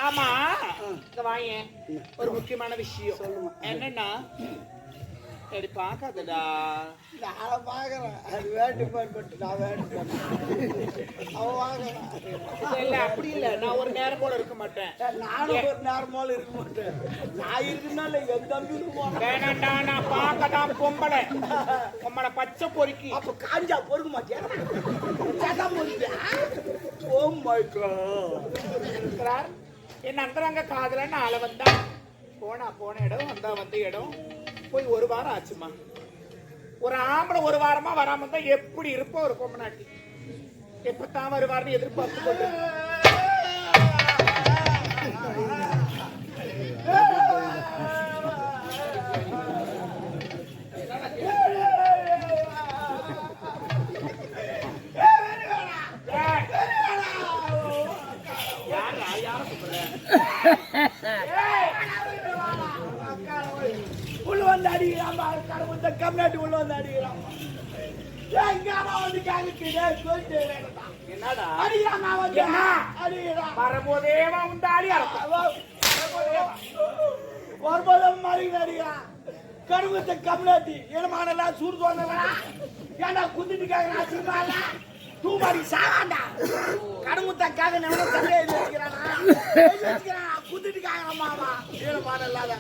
ஆமா இங்க வாயேன். ஒரு முக்கியமான விஷயம் சொல்லுமா. என்னன்னா சரி பாக்காதடா. நான் பாக்குறேன். அது வேட்டு போட்டு நான் வேட்டு அவன் வாங்குறான். இல்ல அப்படி இல்ல, நான் ஒரு நேரம் போல இருக்க மாட்டேன். நானும் ஒரு நேரம் போல இருக்க மாட்டேன். நான் இருக்குனால என் தம்பி இருக்குமா வேணாண்டா, நான் பார்க்கதான் பொம்பளை பொம்பளை பச்சை பொறுக்கி. அப்ப காஞ்சா பொறுக்க மாட்டியா? ஓ மை காட். என் அந்தரங்க காதலன்னு ஆள வந்தா போன இடம் வந்த இடம் போய் ஒரு வாரம் ஆச்சுமா. ஒரு ஆம்பளை ஒரு வாரமா வராம இருந்தா எப்படி இருப்போம் ஒரு பொம்மநாட்டி? எப்பத்தான் வருவார்னு எதிர்பார்த்து கொண்டு உள்ள வந்து அடிக்கிறான். கடவுள் கம்னாட்டி உள்ள வந்து அடிக்கிறான். என்னடா அடிக்கிறான் வரும்போதே உண்டாடி வரும்போதும் அடிக்கிறான். கருவத்தை கம்னாட்டி ஏனமானலாம் சூடு தோணலா? ஏன்டா குந்திட்டு கேட்கறான்? தூமாடி சாவாண்டா. கடமுத்தாக்காக நம்ம தந்தையை வச்சுக்கிறானா? குந்திட்டு கேட்கறாமாவா? ஏனமானலாத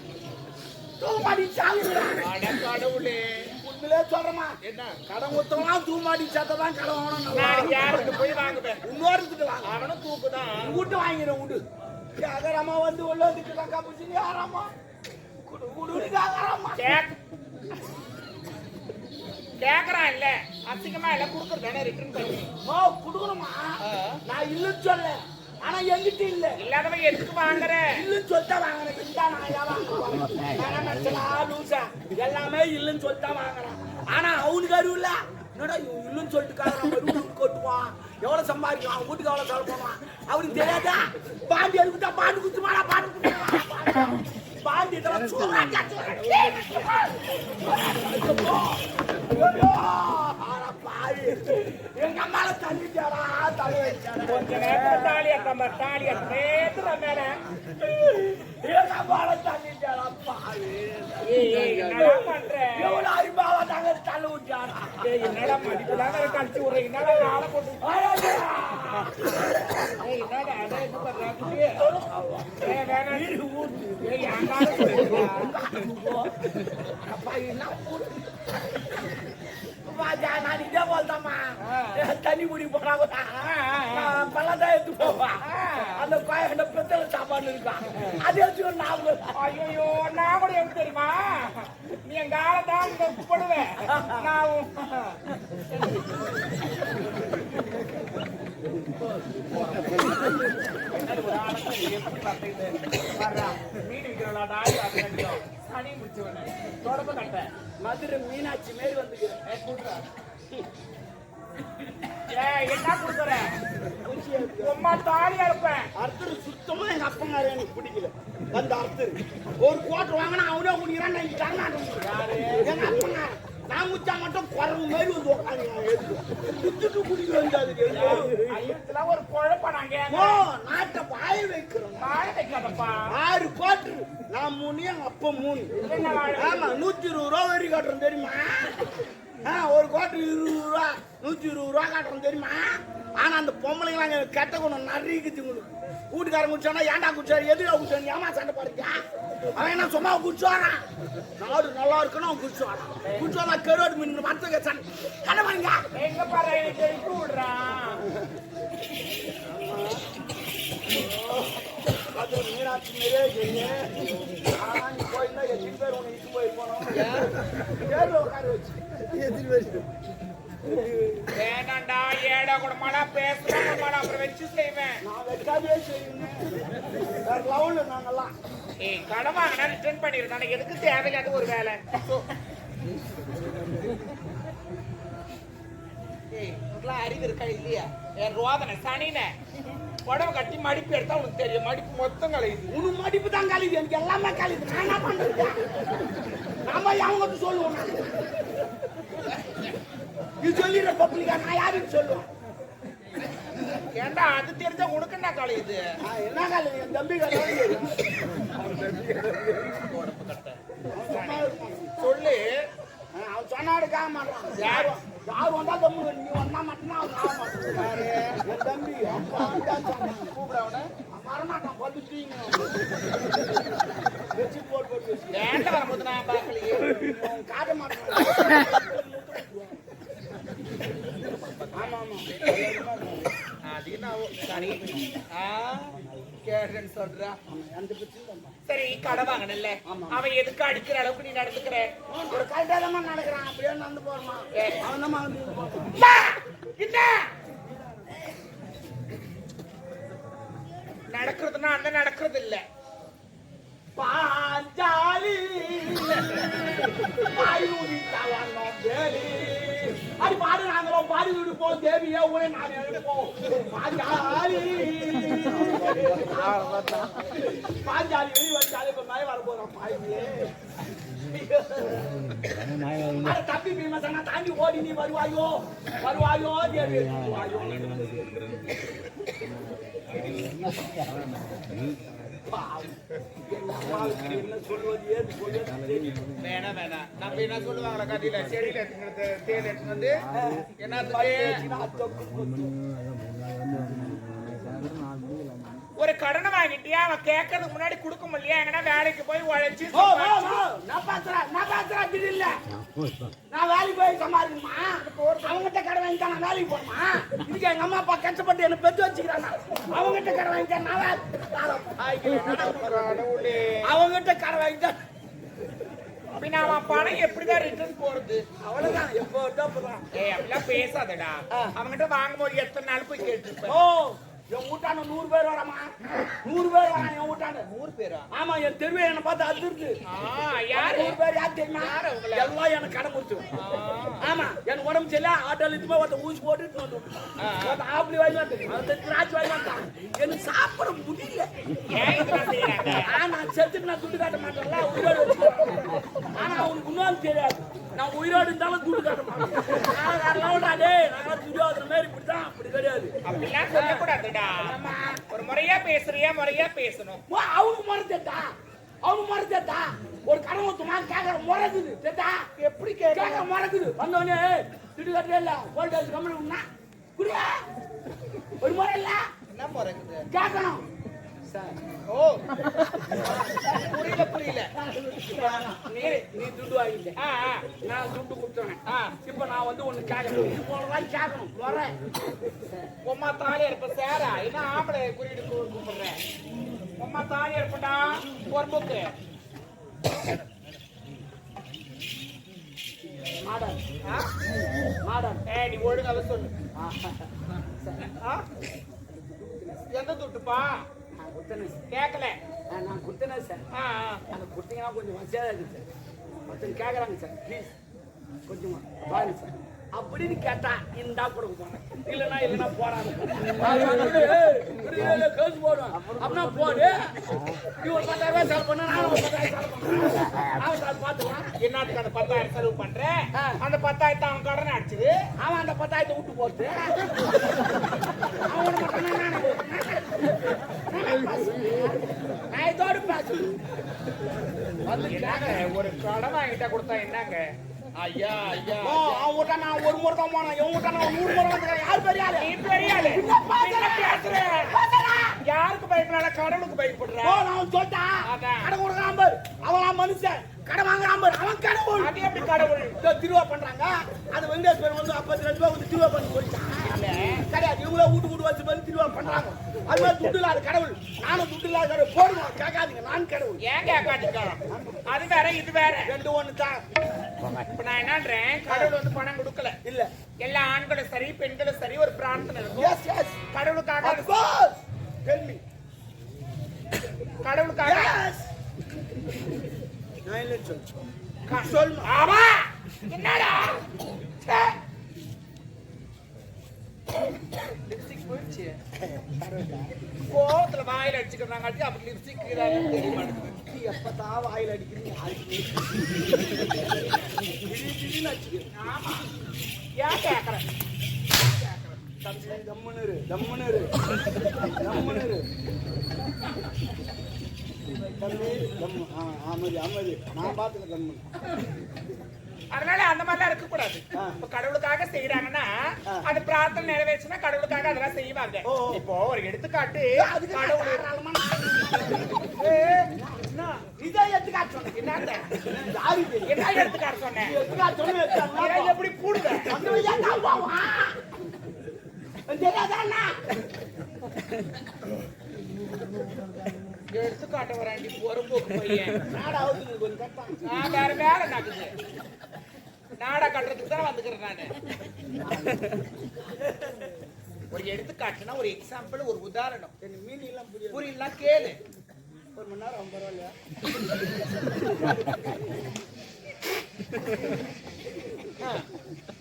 தூமாடி சாகுறான். கடவுளே உண்மையிலே சொல்றமா? என்ன கடன் ஊத்தலாம் தூமாடி சத்ததான் கடன் வாங்கணும். நாளைக்கு யாருக்கு போய் வாங்குவேன்? இன்னொருத்துட்டு வாங்க. அவனும் தூக்குதான். விட்டு வாங்கிடும் விடு. அகரமா வந்து உள்ள வந்துட்டு காப்பிச்சு யாராமா கேக்குறான் இல்ல அசிங்கமா இல்ல குடுக்கறதானே ரிட்டர்ன் பண்ணி. ஓ குடுக்கணுமா? நான் இல்லன்னு சொல்ல. ஆனா எங்கிட்ட இல்ல. இல்லாதவன் எதுக்கு வாங்குற? இல்லன்னு சொல்லிட்டா வாங்குறேன். இந்தா நான் லூசா எல்லாமே இல்லன்னு சொல்லிட்டா வாங்குறேன். ஆனா அவனுக்கு அறிவு இல்ல. என்னடா இல்லன்னு சொல்லிட்டு கொட்டுவான். எவ்வளவு சம்பாதிக்கும்? அவன் வீட்டுக்கு எவ்வளவு செலவு பண்ணுவான் அவனுக்கு தெரியாதா? பாண்டி அழுக்குதா? பாண்டு குத்துமாடா? பாண்டு குத்துமா? பாண்டி எங்க அம்மால தள்ளிட்டாரா? தலை வச்சாரா? கொஞ்ச நேரம் தாலியா கம்பர் தாலியா நேத்துற மேல எங்க அம்மால தள்ளிட்டாரா? பாரு என்னடா பண்ற? எவ்வளவு அறிவாவா தாங்க தள்ளி விட்டாரா? என்னடா மடிப்புலாங்க கழிச்சு விடுற? என்னடா காலை போட்டு என்னடா அதை இது பண்றாங்க? நான் இதே போல்தாமா தண்ணி குடி போனா பள்ளதான் எடுத்து போவா. அந்த கோயில பெத்தல சாப்பாடு இருக்கான். அது எடுத்து நான் ஐயோ நான் கூட எப்படி தெரியுமா? நீ என் காலத்தான் போடுவேன். நான் மீன் விற்கிறா சனி முடிச்சவன தொடர்பு கட்ட மதுரை மீனாட்சி மாரி வந்துக்கிறேன். என்ன கொடுக்குற? உமா தாலியா இருப்பேன். அர்த்தர் சுத்தமா எங்க அப்பங்கார எனக்கு பிடிக்கல. வந்து அர்த்தர் ஒரு கோட்டர் வாங்கினா அவனே குடிக்கிறான். எங்க அப்பங்கார நான் முச்சா மட்டும் குறவு மாரி வந்து உட்காந்து குத்துட்டு குடிக்க வந்தாது. ஒரு குழப்பம் நாங்க நாட்டை வாய வைக்கிறோம். வாழ வைக்காதப்பா. 6 கோட்டரு நான் 3 எங்க அப்ப 3. ஆமா 120 ரூபா வரி காட்டுறோம் தெரியுமா? ஒரு கோட்டர் 20 ரூபா 120 ரூபா காட்டுறோம் தெரியுமா? ஆனா அந்த பொம்பளைங்களாம் கெட்ட குணம் நிறைய உங்களுக்கு. வீட்டுக்காரன் குடிச்சானா ஏன்டா குடிச்சாரு எதுக்கா குடிச்சாரு ஏமா சண்டை பாருங்க. அவன் என்ன சும்மா குடிச்சுவாரான். நாடு நல்லா இருக்குன்னு அவன் குடிச்சுவாரான். குடிச்சுவாரா கருவாடு மீன் மரத்துக்கு சண்டை பாருங்க. எங்க பாரு எனக்கு விடுறான். அது மீனாட்சி நிறைய போயிருந்தா எத்தனை பேர் உன்னை இட்டு போய் போனோம். பேர்ல உட்கார வச்சு எத்தனை பேர் வேணாண்டா ஏடா கூடமாடா பேசுறேன். அப்புறம் வச்சு செய்வேன். நான் வைக்காதே செய்வேன். வேற லெவல்ல நாங்கெல்லாம் கடன் வாங்கினா ரிட்டர்ன் பண்ணிருக்காங்க. எதுக்கு தேவையில்லாத ஒரு வேலை? அறிவு இருக்கா இல்லையா? என் ரோதனை சனின உடம்பு கட்டி மடிப்பு எடுத்தா உனக்கு தெரியும். மடிப்பு மொத்தம் கலையுது. உனக்கு மடிப்பு தான் கலையுது. எனக்கு எல்லாமே கலையுது. நான் என்ன பண்றது? நாம அவங்க சொல்லுவோம். நீ சொல்லிடுற பப்ளிக்கா நான் யாருன்னு சொல்லுவேன். ஏன்டா அது தெரிஞ்சா உனக்கு என்ன காலை இது என்ன காலை என் தம்பி காலை சொல்லு அவன் சொன்னாடுக்காக மாட்டான் யார் வந்தா தம்பி நீ வந்தா மட்டும்தான் அவன் ஆக மாட்டான் என் தம்பி அப்பா கூப்பிட அவனை வரமாட்டான் பத்துட்டீங்க வச்சு போட்டு ஏன்டா வரும்போது நான் பார்க்கலையே காட்ட மாட்டான் ஆமா ஆமா அது சரி கேட்டேன்னு சொல்றா சரி கடை வாங்கினல்ல அவன் எதுக்கு அடிக்கிற அளவுக்கு நீ நடந்துக்கிற ஒரு கரெக்டாக நடக்கிறான் அப்படியே நடந்து போறமா அவன் தான் வந்து நடக்கிறதுனா அந்த நடக்கிறது இல்ல பாஞ்சாலி அது பாடு நாங்களும் பாடி விடுப்போம் தேவியா ஊரே நாங்க எடுப்போம் பாஞ்சாலி பாஞ்சாலி வெளியே வச்சாலே இப்ப மழை வர போறோம் பாயிலே தம்பி பீமசனா தாண்டி ஓடி நீ வருவாயோ வருவாயோ தேவி வருவாயோ வேணாம் வேணாம் நம்ம என்ன சொல்லுவாங்களா கதையில செடியில தேல் எடுத்து வந்து என்ன ஒரு கடனை வாங்கிட்டியா அவன் கேட்கறதுக்கு முன்னாடி கொடுக்க முடியலையா எங்கன்னா வேலைக்கு போய் உழைச்சு இல்ல நான் வேலைக்கு போய் சம்பாதிக்கணுமா அவங்ககிட்ட கடை வாங்கிட்டா நான் வேலைக்கு போகணுமா இதுக்கு எங்க அம்மா அப்பா கஷ்டப்பட்டு என்ன பெற்று வச்சுக்கிறாங்க அவங்ககிட்ட கடை வாங்கிட்டா நான் அவங்ககிட்ட கடை வாங்கிட்டா அப்படின்னா அவன் பணம் எப்படிதான் ரிட்டர்ன் போறது அவ்வளவுதான் எப்போ அப்படிலாம் பேசாதடா அவங்ககிட்ட வாங்கும்போது எத்தனை நாள் போய் கேட்டுருப்பேன் ஓ என் வீட்டான 100 பேர் வரமா 100 பேர் வரான் என் வீட்டான 100 பேரா ஆமா என் தெருவே என்ன பார்த்து அதிர்ந்து யாரு 100 பேர் யார் தெரியுமா எல்லாம் எனக்கு கடை கொடுத்து ஆமா எனக்கு உடம்பு சரியில்லை ஆட்டோல இருந்து ஒருத்த ஊசி போட்டுட்டு வந்து ஆப்பிளி வாங்கி வந்து திராட்சை வாங்கி வந்தான் எனக்கு சாப்பிட முடியல நான் செத்துட்டு நான் துட்டு காட்ட மாட்டேன்ல உயிரோடு வச்சுக்கிறேன் ஆனா அவனுக்கு இன்னும் தெரியாது நான் உயிரோடு இருந்தாலும் துட்டு காட்ட மாட்டேன் நாங்க துரியோதன மாதிரி இப்படிதான் அப்படி கிடையாது அப்படிலாம் சொல்லக்கூடாதுடா ஒரு முறையா பேசுறியா முறையா பேசணும் அவனுக்கு மறந்துட்டா அவனுக்கு மறந்துட்டா ஒரு கடை ஊத்துமா கேட்கற முறைக்குது கேட்டா எப்படி கேட்கற முறைக்குது வந்தவனே துட்டு கட்டவே இல்ல வோல்டேஜ் கம்மி உண்ணா குடியா ஒரு முறை இல்ல என்ன முறைக்குது கேட்கணும் ஓ புரியல புரியல நீ துட்டு வாங்கிட்ட நான் துட்டு கொடுத்தேன் இப்ப நான் வந்து ஒண்ணு கேட்கணும் இது போன ரூபாய் கேட்கணும் வரேன் உம்மா தாலி இருப்ப சேரா என்ன ஆம்பளை குறியீடு கூப்பிடுறேன் உம்மா தாலி இருப்படா ஒரு புக்கு ஆர்டர் ஆர்டர் நீ ஒழுங்காக சொல்லு எந்த துட்டுப்பா கேட்கல நான் கொடுத்தேன் சார் அந்த கொடுத்தீங்கன்னா கொஞ்சம் வசதியாக இருக்கு சார் ஒருத்தர் கேட்குறாங்க சார் ப்ளீஸ் கொஞ்சமா பாருங்க சார் அப்படின்னு கேட்டா இந்தா கொடுக்க போனேன் இல்லைன்னா போறாங்க கேஸ் போடுவேன் அப்படின்னா போடு நீ ஒரு 10,000 செலவு பண்ண நானும் ஒரு 10,000 செலவு பண்ணுறேன் பார்த்துக்கலாம் என்னத்துக்கு அந்த 10,000 செலவு பண்றேன் அந்த 10,000 அவன் கடன் அடிச்சுது அவன் அந்த 10,000 விட்டு போட்டு அவன் நான் இதோடு பேசு ஒரு கடன் வாங்கிட்டா கொடுத்தா என்னங்க ஐயா ஐயா அவன் விட்டா நான் ஒரு முறை தான் போனேன் இவன் விட்டா நான் 100 முறை வந்துக்கிறேன் யார் பெரிய ஆளு நீ பெரிய ஆளு யாருக்கு பயப்படல கடவுளுக்கு பயப்படுற நான் சொல்லிட்டா கடை கொடுக்குறான் பாரு அவன் மனுஷன் கடை வாங்குறான் பாரு அவன் கடவுள் அது எப்படி கடவுள் திருவா பண்றாங்க அது வெங்கடேஸ்வரன் வந்து 52 ரூபாய் வந்து திருவா பண்ணி போயிட்டான் கிடையாது இவங்கள வீட்டு வச்சு பண்ணி திருவா பண்றாங்க அது மாதிரி துட்டு இல்லாத கடவுள் நானும் துட்டு இல்லாத கடவுள் போடுவோம் கேட்காதீங்க நான் கடவுள் ஏன் கேட்காதீங்க அது வேற இது வேற ரெண்டு ஒண்ணு தான் இப்ப நான் என்னன்றேன் கடவுள் வந்து பணம் கொடுக்கல இல்ல எல்லா ஆண்களும் சரி பெண்களும் சரி ஒரு பிரார்த்தனை இருக்கும் கடவுளுக்காக கேள்வி கடவுளுக்காக நான் இல்ல சொல் ஆமா என்னடா லிப்ஸ்டிக் போயிடுச்சு கோவத்துல வாயில அடிச்சுக்கிறாங்க அப்படி லிப்ஸ்டிக் தெரிய மாட்டேங்குது எப்பதான் வாயில அடிக்கிறீங்க ஆமா ஏன் கேக்குறேன் தம்பி தம்முனரு தம்முனரு தம்முனரு தம்பி தம்மு ஆமதி ஆமதி நான் பார்த்துக்க தம்மு. அதனால அந்த மாதிரிலாம் இருக்க கூடாது. இப்ப கடவுளுக்காக செய்யறாங்கன்னா அது பிரார்த்தனை நிறைவேச்சுன்னா கடவுளுக்காக அதெல்லாம் செய்வாங்க. இப்போ ஒரு எடுத்துக்காட்டு கடவுள் இதை எடுத்துக்காட்டு சொன்னேன். என்ன யாரு என்ன எடுத்துக்காட்டு சொன்னேன்? எடுத்துக்காட்டு சொன்னேன் எப்படி கூடுவேன் எடுத்துக்காட்ட வராண்டி பொறுப்போக்கு பையன் நான் வேற வேலை நடக்குது. நாடா கட்டுறதுக்கு தான் வந்துக்கிறேன் நானு. ஒரு எடுத்துக்காட்டுனா ஒரு எக்ஸாம்பிள் ஒரு உதாரணம் மீன் எல்லாம் புரியலாம் கேளு. ஒரு மணி நேரம் பரவாயில்லையா?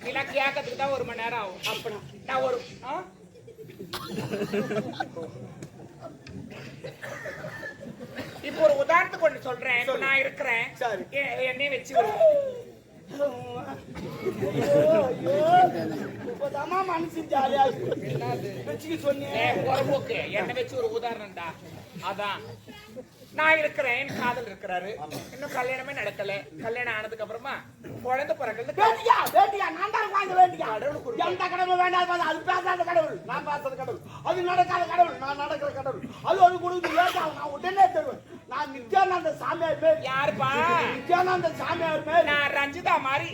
இதெல்லாம் கேட்கறதுக்கு தான் 1 மணி நேரம் ஆகும். அப்பனா நான் ஒரு இப்போ ஒரு உதாரணத்துக்கு ஒண்ணு சொல்றேன். இப்ப நான் இருக்கிறேன், என்னைய வச்சு மனசு ஜாலியா சொன்னேன். என்ன வச்சு ஒரு உதாரணம்டா. அதான் நான் இருக்கிறேன், என் காதல் இருக்கிறாரு, இன்னும் கல்யாணமே நடக்கல. கல்யாணம் ஆனதுக்கு அப்புறமா குழந்தை பிறகு கடவுள் வேண்டாம். அது பேசாத கடவுள், நான் பேசாத கடவுள். அது நடக்காத கடவுள், நான் நடக்கிற கடவுள். அது ஒரு கொடுத்து நான் உடனே தருவேன். நான் நித்யானந்த சாமியார் பேர். யாருப்பா? நித்யானந்த சாமியார் பேர். நான் ரஞ்சிதா மாதிரி.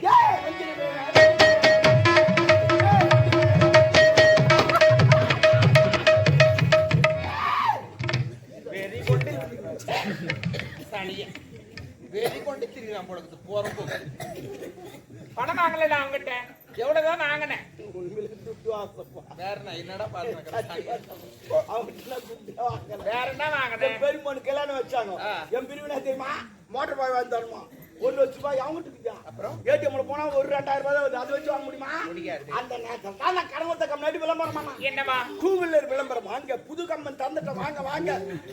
வெறி கொண்டு சனிய வெறி கொண்டு திரிகிறான் பொழுது போறப்போ. பணம் வாங்கல நான் அவங்ககிட்ட. எவ்வளவுதான் வாங்கினேன். வேற என்னடா பாருங்க வேற என்ன வாங்கினேன்? பெருமனு கல்யாணம் வச்சாங்க. என் பிரிவினா தெரியுமா? மோட்டர் பாய் வாங்கி தருமா? 1 லட்ச ரூபாய் அவங்ககிட்ட இருக்குதா? அப்புறம் ஏடிஎம்ல போனா ஒரு 2000 ரூபாய் வருது. அது வச்சு வாங்க முடியுமா? முடியாது. அந்த நேரத்துல தான் நான் கடவுத்த கம்பெனி விளம்பரமா. என்னவா? 2 வீலர் விளம்பரம். வாங்க புது கம்பெனி தந்துட்ட வாங்க வாங்க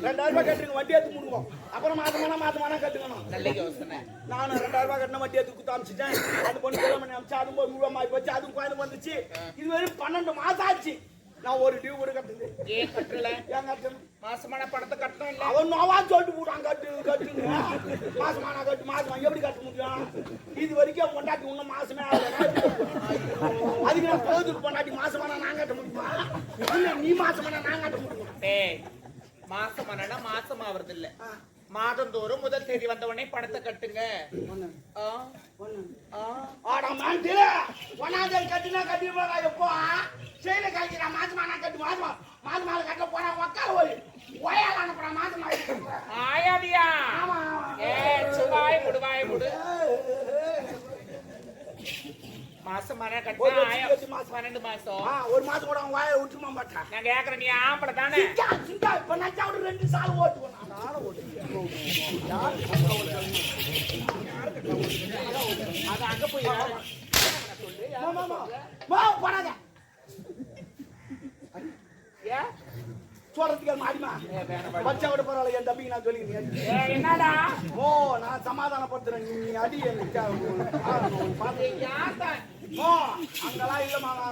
2000 ரூபாய் கட்டுங்க, வட்டி ஏத்து முடுவோம். அப்புறம் மாதமானா கட்டுக்கணும். நல்ல யோசனை. நானும் 2000 ரூபாய் கட்டின வட்டி ஏத்து குத்து அமிச்சிட்டேன். அது பொண்ணு கிளம்பி அமிச்சு அது ஒரு ரூபாய் மாதிரி வச்சு அதுவும் கோயில் வந்துச்சு. இது வரைக்கும் 12 மாசம் ஆச்சு. நான் ஒரு டியூ கூட கட்டுது. ஏன் கட்டல? ஏன் கட்டணும்? மாசமான பணத்தை கட்டணும் இல்ல? அவன் நோவா சொல்லிட்டு போட்டான் கட்டுங்க. மாசமான கட்டு மாசமா எப்படி கட்ட முடியும்? இது வரைக்கும் பொண்டாட்டி இன்னும் மாசமே ஆகல. அதுக்கு நான் போதுக்கு பொண்டாட்டி மாசமான நான் கட்ட முடியுமா? இல்ல நீ மாசமான நான் கட்ட முடியுமா? டேய் மாசமானா மாசம் ஆவறது இல்ல. மாதந்தோறும் முதல் தேதி வந்த உடனே பணத்தை கட்டுங்க. கட்டினா கட்டி எப்போ செயல கழிக்கிறா மாசமான கட்டு மாசமான கட்ட போனா உக்கார போய் ஒயால அனுப்புறா மாசமா ஆயாதியா? சுவாய் முடுவாய் முடு மாசமான கட்டு 12 மாசம். ஒரு மாசம் கூட அவன் வாயை விட்டுமா மாட்டான். நான் கேக்குறேன், நீ ஆம்பளை தானே? இப்ப நச்சா விட்டு 2 சால் ஓட்டுவோம். அது அங்க போய் போனாங்க சொல்றதுக்கு மாடிமா பச்சா விட பரவாயில்ல. என் தம்பிக்கு நான் சொல்லிக்கிறேன். என்னடா நான் சமாதானப்படுத்துறேன். நீ அடி அங்கெல்லாம் இல்ல மாமா.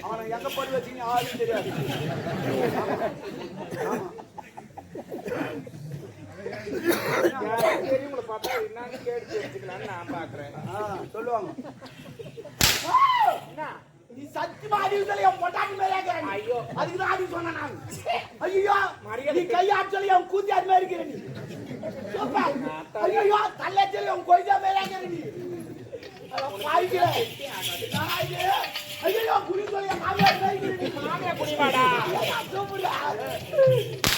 அவனை எங்க போய் வச்சுங்க யாரும் தெரியாது. பெரியவங்களை பார்த்தா என்னன்னு கேட்டு தெரிஞ்சுக்கலான்னு நான் பாக்குறேன். சொல்லுவாங்க நீ சத்தியமா அறிவுதலை என் பொட்டாட்டி மேலே இருக்கிறேன். ஐயோ அதுக்குதான் அறிவு சொன்ன நான். ஐயோ நீ கையாற்றலை என் கூத்தியார் மேலே இருக்கிற நீ. ஐயோ தள்ளச்சலை என் கொய்தா மேலே இருக்கிற நீ. ஐயோ குடிசொல்ல மாமியார் மேலே இருக்கிற நீ. மாமியார் குடிவாடா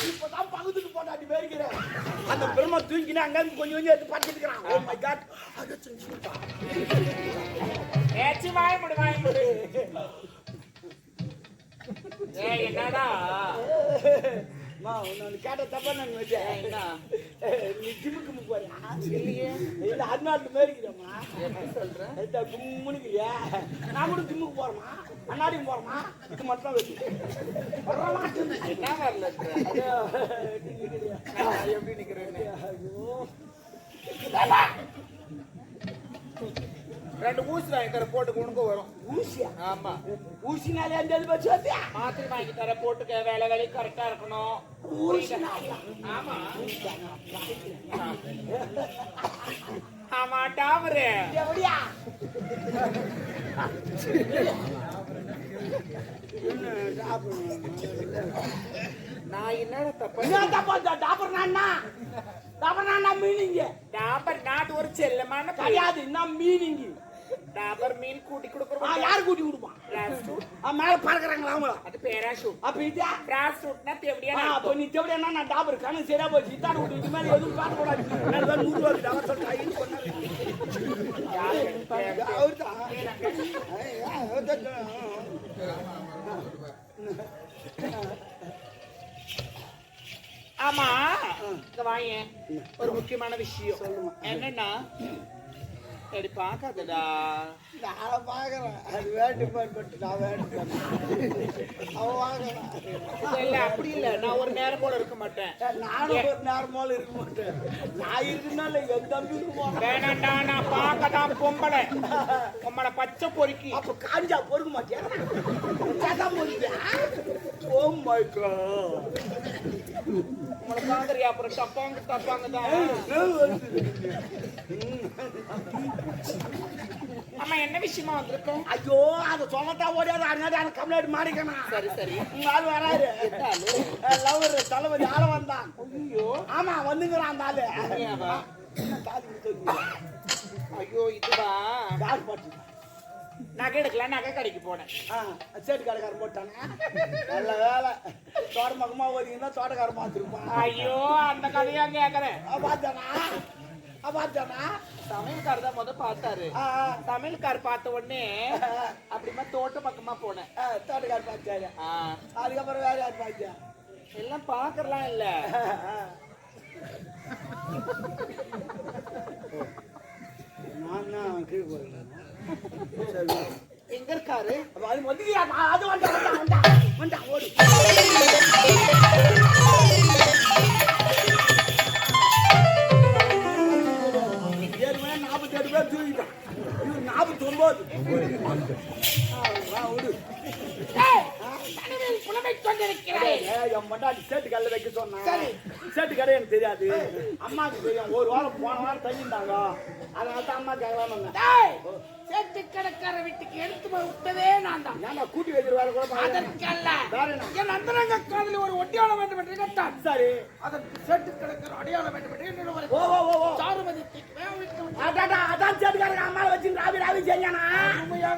இப்பதான் பகுதிக்கு போட்டாட்டி மேலே இருக்கிற அந்த பெருமை தூங்கினா அங்க கொஞ்சம் கொஞ்சம் எடுத்து படிச்சுட்டு இருக்கிறான். ஓ மை காட் வாய் முடு வாய் முடு. என்னடா கேட்ட தப்பா நான் வச்சேன். நீ ஜிம்முக்கு போறியா? இல்ல அண்ணாட்டு மேரிக்கிறமா சொல்றேன் கும்முனுக்கிறியா? நான் கூட ஜிம்முக்கு போறோமா அண்ணாடியும் போறோமா? இது மட்டும் வச்சு என்ன வரல எப்படி நிக்கிறேன்? 2 ஊசி வாங்கி தர போட்டுக்கு உனக்கு வரும். ஊசியா? ஆமா. ஊசினாலே அந்த இது வச்சு வந்தியா? மாத்திரை வாங்கி தர போட்டுக்க வேலை கரெக்டா இருக்கணும். ஊசினாலயா? ஆமா. ஆமா டாமரு. எப்படியா? நான் என்னடா தப்பு? என்ன தப்பா? டாபர் நான்னா மீனிங். டாபர் நாட் ஒரு செல்லமான கிடையாது. என்ன மீனிங்? டாபர் மீன் கூட்டி கொடுக்குறோம். யாரு கூட்டி கொடுப்பான்? மேல பறக்குறாங்களா அவங்கள? அது பேராஷூட். அப்ப இதா பேராஷூட்னா தேவடியா? அப்ப நீ தேவடியா? நான் டாபர் கண்ணு சரியா போச்சு. இதான் விட்டு இது மேல எதுவும் காட்ட கூடாது. நான் 100 ரூபாய் டாபர் சொல்லிட்டு ஐன்னு சொன்னாரு. அவர்தான். ஆமா இங்க வாங்க. ஒரு முக்கியமான விஷயம் சொல்லுமா. என்னன்னா சரி பாக்காதடா. நான் பாக்குறேன். அது வேட்டு போட்டு நான் வேட்டு அவன் வாங்குறான். இல்ல அப்படி இல்ல. நான் ஒரு நேரம் போல இருக்க மாட்டேன். நானும் ஒரு நேரம் போல இருக்க மாட்டேன். நான் இருக்குன்னா என் தம்பி இருக்குமா? வேணாண்டா. நான் பார்க்கதான் பொம்பளை பச்சை பொறுக்கி. அப்ப காஞ்சா பொறுக்க மாட்டியா? பொறுக்கியா? Oh my god. உங்களை பாக்குறியா? அப்புறம் தப்பாங்க தான். ஆமா என்ன விஷயமா வந்திருக்கோம்? ஐயோ அதை சொல்லத்தான் ஓடியாது. அதனால கம்ப்ளைண்ட் மாறிக்கணும். சரி உங்க ஆள் வராரு. லவர் தலைவலி ஆள வந்தான். ஐயோ ஆமா வந்துங்கிறான் அந்த ஆளு. ஐயோ இதுவா யார் பாட்டு? நகை எடுக்கலாம். நகை கடைக்கு போனேன். சேட்டு கடைக்காரன் போட்டானா? நல்ல வேலை. தோட்டமக்கமா ஓதிங்கன்னா தோட்டக்காரன் பார்த்துருப்பான். ஐயோ அந்த கதையா கேக்குறேன். பார்த்தானா சமையல்கார் தான் பார்த்தாரு. சமையல்கார் பார்த்த உடனே அப்படிமா தோட்ட பக்கமா போனேன். தோட்டக்காரர் பார்த்தாரு. அதுக்கப்புறம் வேற யார் பார்த்தா? எல்லாம் பாக்குறலாம் இல்ல. நான் கீழே போறேன். எங்க இருக்காரு? அது வந்தா ஓடு. ஏற்கனவே 48 பேர் தூக்கிட்டான். இது 49. சேட்டு கல்ல வைக்க சொன்னா சேட்டு கடை எனக்கு தெரியாது. அம்மாவுக்கு தெரியும். ஒரு வாரம் போன வாரம் தங்கிட்டாங்க. அதனால தான் அம்மா கேட்கலாம். சேட்டு கடைக்கார வீட்டுக்கு எடுத்து போய் விட்டதே நான் தான். ஏன்னா கூட்டி வைக்கிற வேலை கூட அதற்கல்ல என் அந்தரங்க காதலில் ஒரு ஒட்டியாளம் வேண்டும் என்று கேட்டான். சரி அதற்கு சேட்டு கடைக்கார அடையாளம் வேண்டும் என்று சாருமதி அதான் சேட்டுக்காரங்க அம்மாவை வச்சு ராவி செஞ்சானா?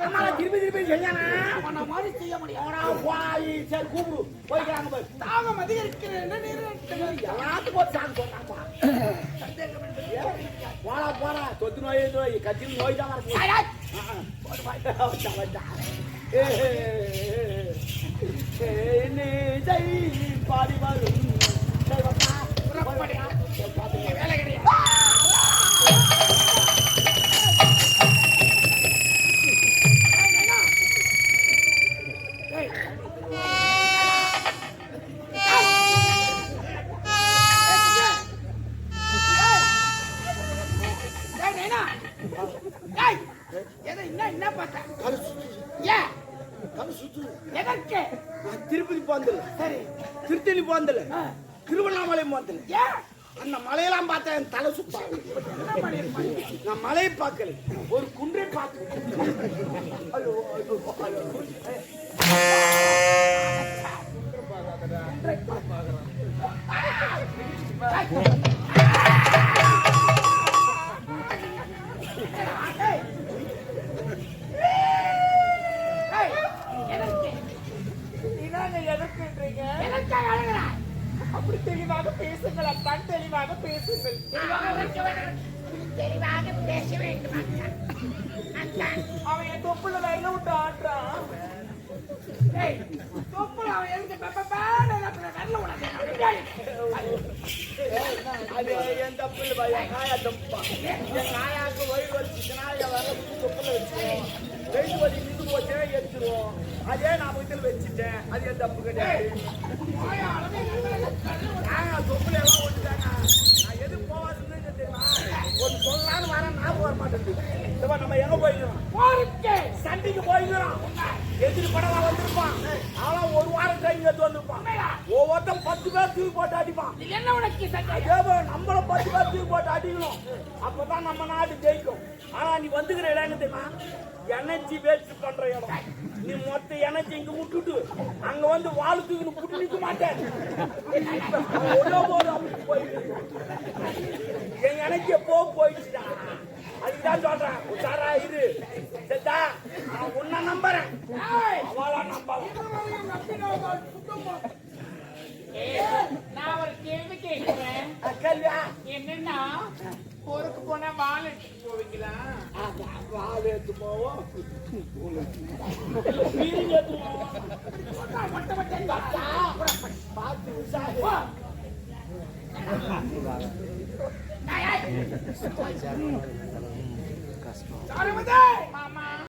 அம்மாவை திருப்பி செஞ்சானா? அவனை மாதிரி செய்ய முடியும். சரி கூப்பிடு போய்க்கிறாங்க போய். தாகம் அதிகரிக்கிறேன் எல்லாத்துக்கும் போய் சாங்க சொன்னாப்பா. போடா தொத்து நோய் கத்திரி நோய் தான் வரப்போம். பாடி வரும் வேலை கிடையாது. என்ன பார்த்தேன்? திருப்பதி போந்தல, சரி திருத்தணி போந்தல, திருவண்ணாமலை போந்தல. அந்த மலையெல்லாம் பார்த்தா என் தலை சுத்தம். நான் மலையை பார்க்கல, ஒரு குன்றை பார்க்க. அப்படி தெளிவாக பேசுங்கள் அத்தான், தெளிவாக பேசுங்கள். தெளிவாக பேச வேண்டும். அவன் என் தொப்புல லைன்ல விட்டு ஆடுறான். தொப்புல அவன் எனக்கு அது என் தப்பு இல்லை, என் காயா தப்பா. என் காயாக்கு வயிறு வலிச்சுன்னா என் வர தொப்புல வச்சுருவோம். வெயிட் வலி நின்று போச்சே எடுத்துருவோம். அதே நான் வீட்டில் வச்சுட்டேன், அது என் தப்பு கிடையாது. தொப்புல எல்லாம் ஓட்டுட்டாங்க. நான் எது போவாதுன்னு தெரியுமா? ஒரு சொல்லலான்னு வரேன், ஞாபகம் வர மாட்டேங்குது. நம்ம எங்க போயிருக்கோம்? என்ன உனக்கு சந்தேகம்? அதே போல நம்மள பத்தி போட்டு அடிக்கணும். அப்பதான் நம்ம நாடு ஜெயிக்கும். ஆனா நீ வந்துக்கிற இடம் தெரியுமா? எனர்ஜி வேஸ்ட் பண்ற இடம். நீ மொத்த எனர்ஜி இங்க விட்டுட்டு அங்க வந்து வாழு தூக்கின்னு புட்டு நிக்க மாட்டேன். என் எனர்ஜிய போயிடுச்சுடா. அதுக்குதான் சொல்றேன், உஷாரா இரு. சரிதா? நான் உன்னை நம்புறேன், அவளா நம்பலாம். நான் ஒரு கேள்வி கேட்கிறேன். கேள்வியா? என்னன்னா போருக்கு போனா வாழ எடுத்துட்டு போவீங்களா? வாழ எடுத்து போவோம், பார்த்து விசாரி. சாரமதே